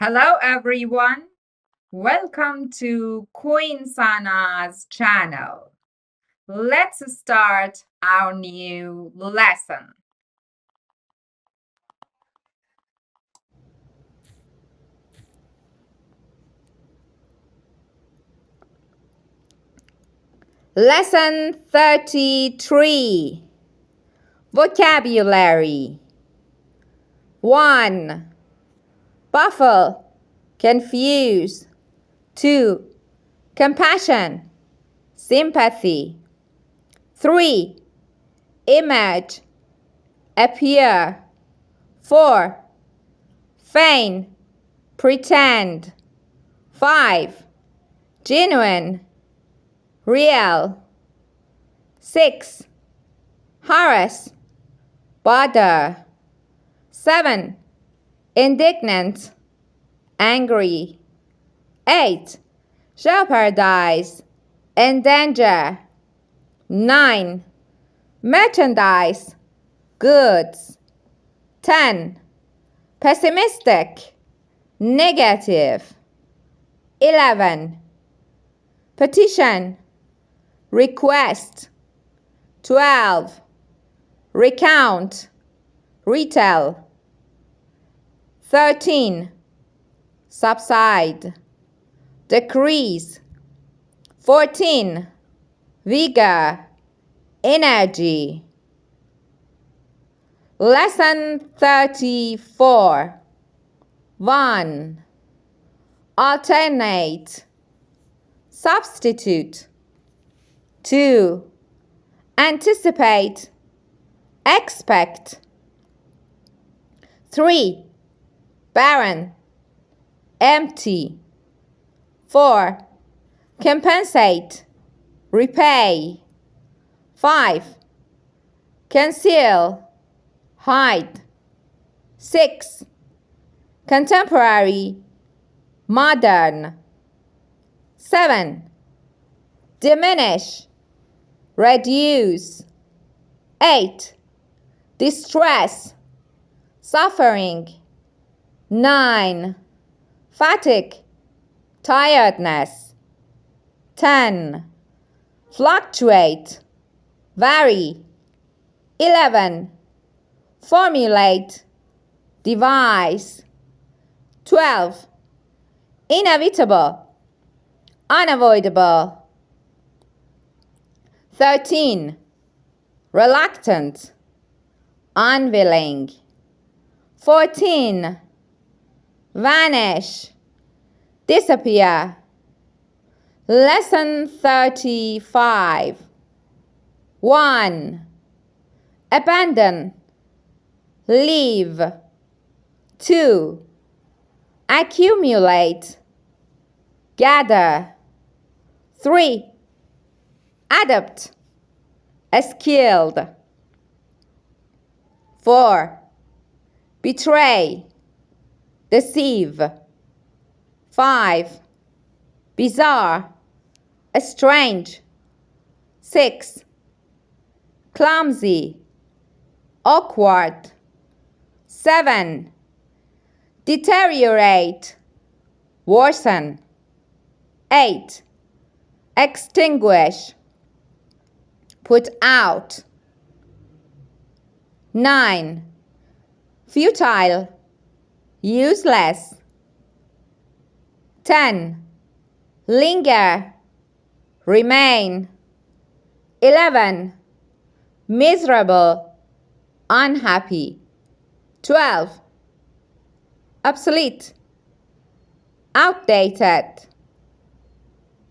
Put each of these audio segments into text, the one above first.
Hello everyone, welcome to Queen Sanaz channel. Let's start our new lesson. Lesson 33. Vocabulary. 1. Baffle, confuse. 2. Compassion, sympathy. 3. Image, appear. 4. Feign, pretend. 5. Genuine, real. 6. Harass, bother. 7. Indignant, angry. 8. Jeopardize, endanger. 9. Merchandise, goods. 10. Pessimistic, negative. 11. Petition, request. 12. Recount, retell. 13. Subside, decrease. 14. Vigor, energy. Lesson 34. 1. Alternate, substitute. 2. Anticipate, expect. 3. Barren, empty. 4. Compensate, repay. 5. Conceal, hide. 6. Contemporary, modern. 7. Diminish, reduce. 8. Distress, suffering. 9. Fatigue, tiredness. 10. Fluctuate, vary. 11. Formulate, devise. 12. Inevitable, unavoidable. 13. Reluctant, unwilling. 14. Vanish, disappear. Lesson 35. 1. Abandon, leave. 2. Accumulate, gather. 3. Adopt, skilled. 4. Betray, deceive. 5. Bizarre, strange. 6. Clumsy, awkward. 7. Deteriorate, worsen. 8. Extinguish, put out. 9. Futile, useless. 10. Linger, remain. 11. Miserable, unhappy. 12. Obsolete, outdated.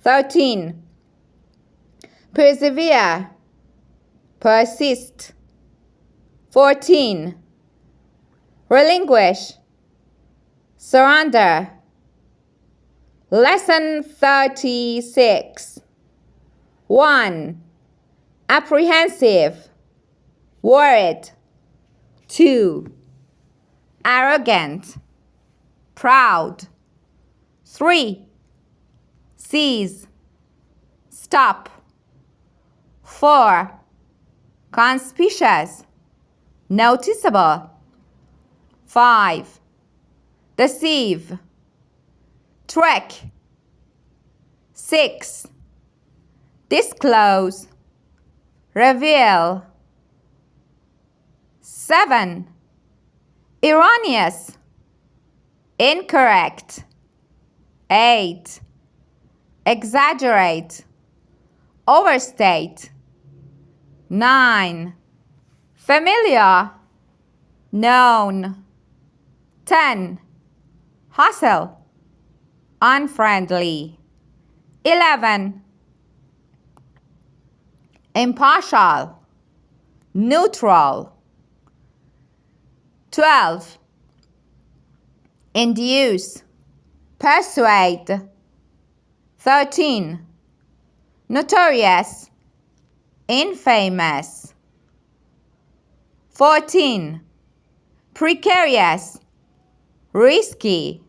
13. Persevere, persist. 14. Relinquish, surrender. Lesson 36. 1. Apprehensive, worried. 2. Arrogant, proud. 3. Cease, stop. 4. Conspicuous, noticeable. 5. Deceive, trek. 6. Disclose, reveal. 7. Erroneous, incorrect. 8. Exaggerate, overstate. 9. Familiar, known. 10. Hostile, unfriendly. 11. Impartial, neutral. 12. Induce, persuade. 13. Notorious, infamous. 14. Precarious, risky.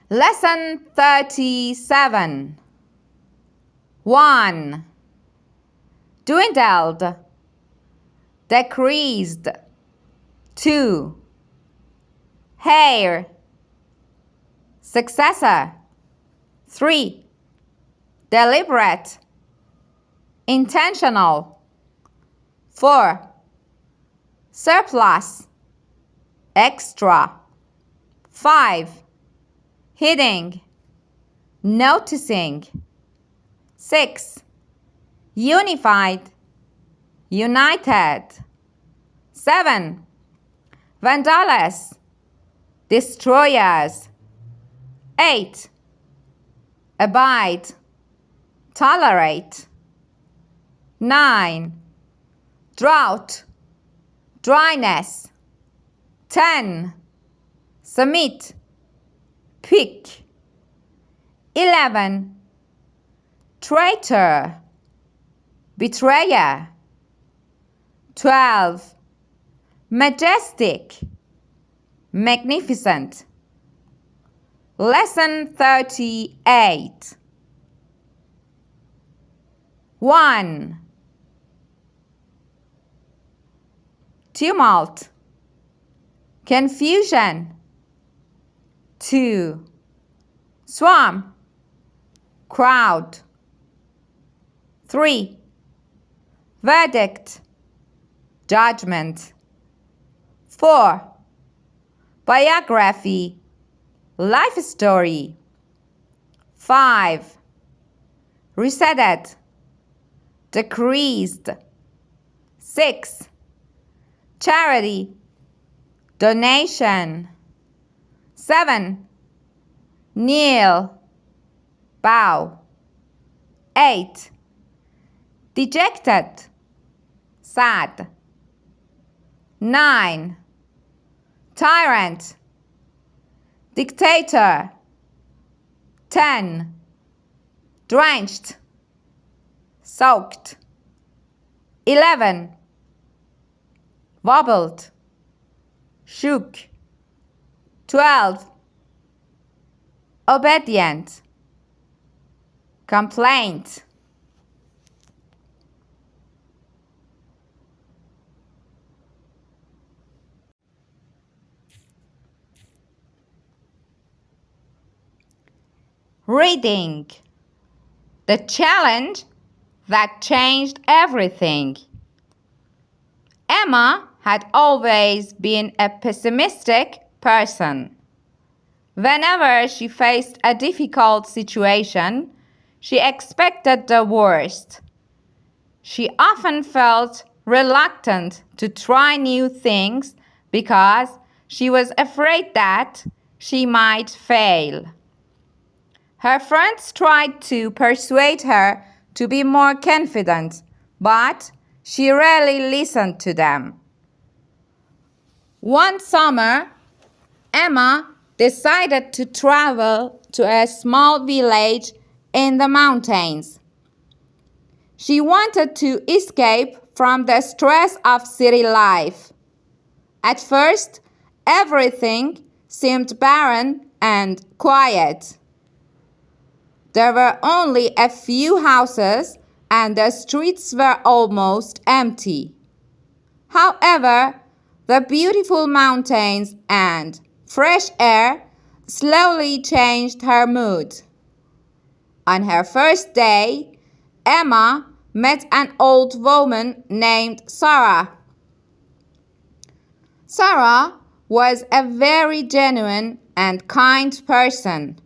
Lesson 37. 1. Dwindled, decreased. 2. Hair, successor. 3. Deliberate, intentional. 4. Surplus, extra. 5. Hitting, noticing. 6. Unified, united. 7. Vandalous, destroyers. 8. Abide, tolerate. 9. Drought, dryness. 10. Submit, pick. 11. Traitor, betrayer. 12. Majestic, magnificent. Lesson 38. 1. Tumult, confusion. 2. Swarm, crowd. 3. Verdict, judgment. 4. Biography, life story. 5. Receded, decreased. 6. Charity, donation. 7. Kneel, bow. 8. Dejected, sad. 9. Tyrant, dictator. 10. Drenched, soaked. 11. Wobbled, shook. 12. Obedient, complaint. Reading, the challenge that changed everything. Emma had always been a pessimistic person. Whenever she faced a difficult situation, she expected the worst. She often felt reluctant to try new things because she was afraid that she might fail. Her friends tried to persuade her to be more confident, but she rarely listened to them. One summer, Emma decided to travel to a small village in the mountains. She wanted to escape from the stress of city life. At first, everything seemed barren and quiet. There were only a few houses and the streets were almost empty. However, the beautiful mountains and Fresh air slowly changed her mood. On her first day, Emma met an old woman named Sarah. Sarah was a very genuine and kind person.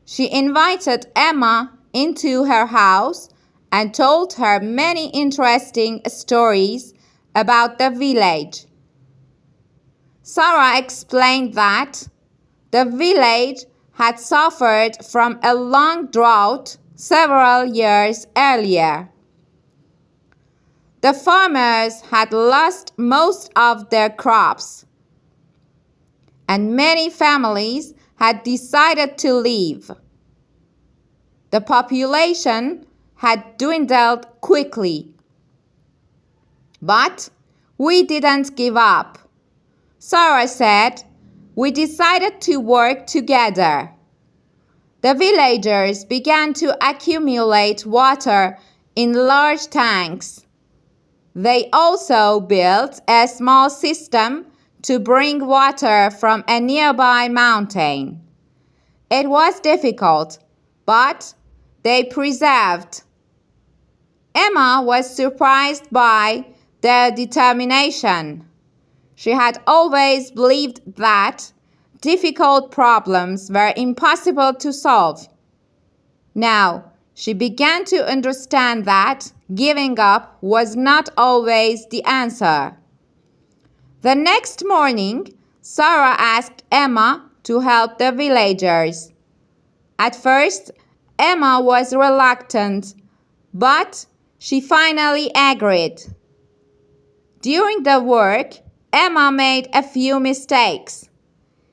She invited Emma into her house and told her many interesting stories about the village. Sarah explained that the village had suffered from a long drought several years earlier. The farmers had lost most of their crops, and many families had decided to leave. The population had dwindled quickly. But we didn't give up. Sarah said, "We decided to work together." The villagers began to accumulate water in large tanks. They also built a small system to bring water from a nearby mountain. It was difficult, but they persevered. Emma was surprised by their determination. She had always believed that difficult problems were impossible to solve. Now, she began to understand that giving up was not always the answer. The next morning, Sarah asked Emma to help the villagers. At first, Emma was reluctant, but she finally agreed. During the work, Emma made a few mistakes.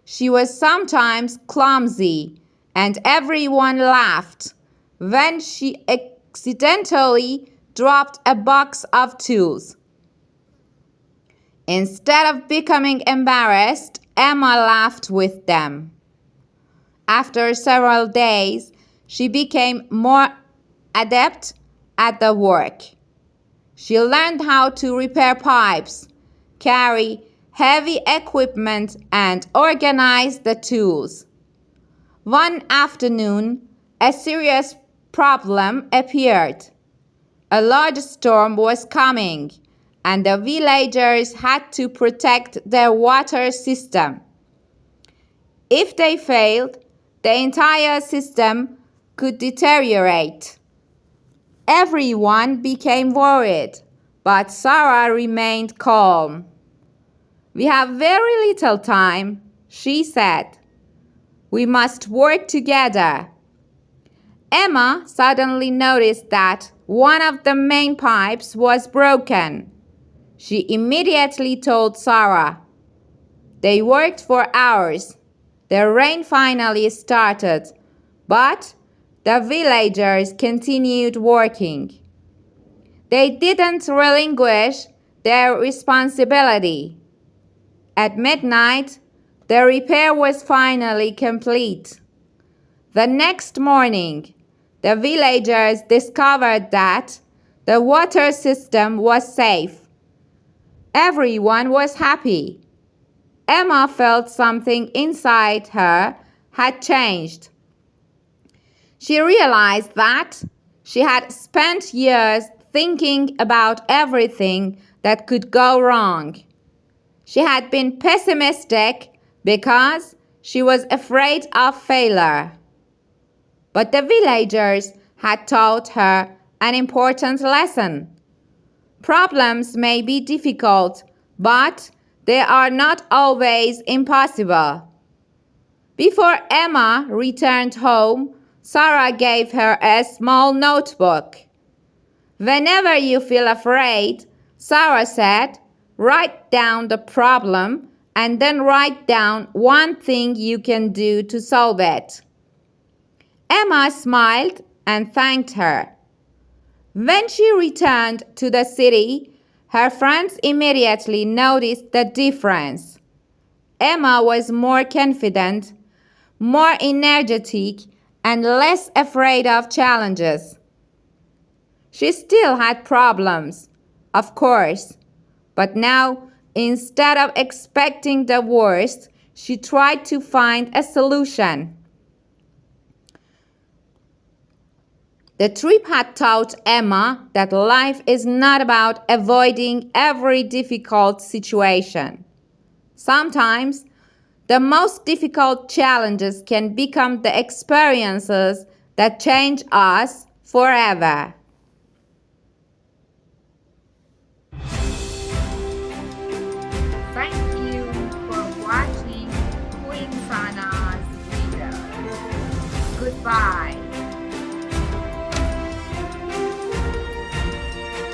She was sometimes clumsy, and everyone laughed when she accidentally dropped a box of tools. Instead of becoming embarrassed, Emma laughed with them. After several days, she became more adept at the work. She learned how to repair pipes, carry heavy equipment, and organize the tools. One afternoon, a serious problem appeared. A large storm was coming, and the villagers had to protect their water system. If they failed, the entire system could deteriorate. Everyone became worried, but Sarah remained calm. "We have very little time," she said. "We must work together." Emma suddenly noticed that one of the main pipes was broken. She immediately told Sarah. They worked for hours. The rain finally started, but the villagers continued working. They didn't relinquish their responsibility. At midnight, the repair was finally complete. The next morning, the villagers discovered that the water system was safe. Everyone was happy. Emma felt something inside her had changed. She realized that she had spent years thinking about everything that could go wrong. She had been pessimistic because she was afraid of failure. But the villagers had taught her an important lesson. Problems may be difficult, but they are not always impossible. Before Emma returned home, Sarah gave her a small notebook. "Whenever you feel afraid," Sarah said, "write down the problem and then write down one thing you can do to solve it." Emma smiled and thanked her. When she returned to the city, her friends immediately noticed the difference. Emma was more confident, more energetic, and less afraid of challenges. She still had problems, of course, but now, instead of expecting the worst, she tried to find a solution. The trip had taught Emma that life is not about avoiding every difficult situation. Sometimes, the most difficult challenges can become the experiences that change us forever.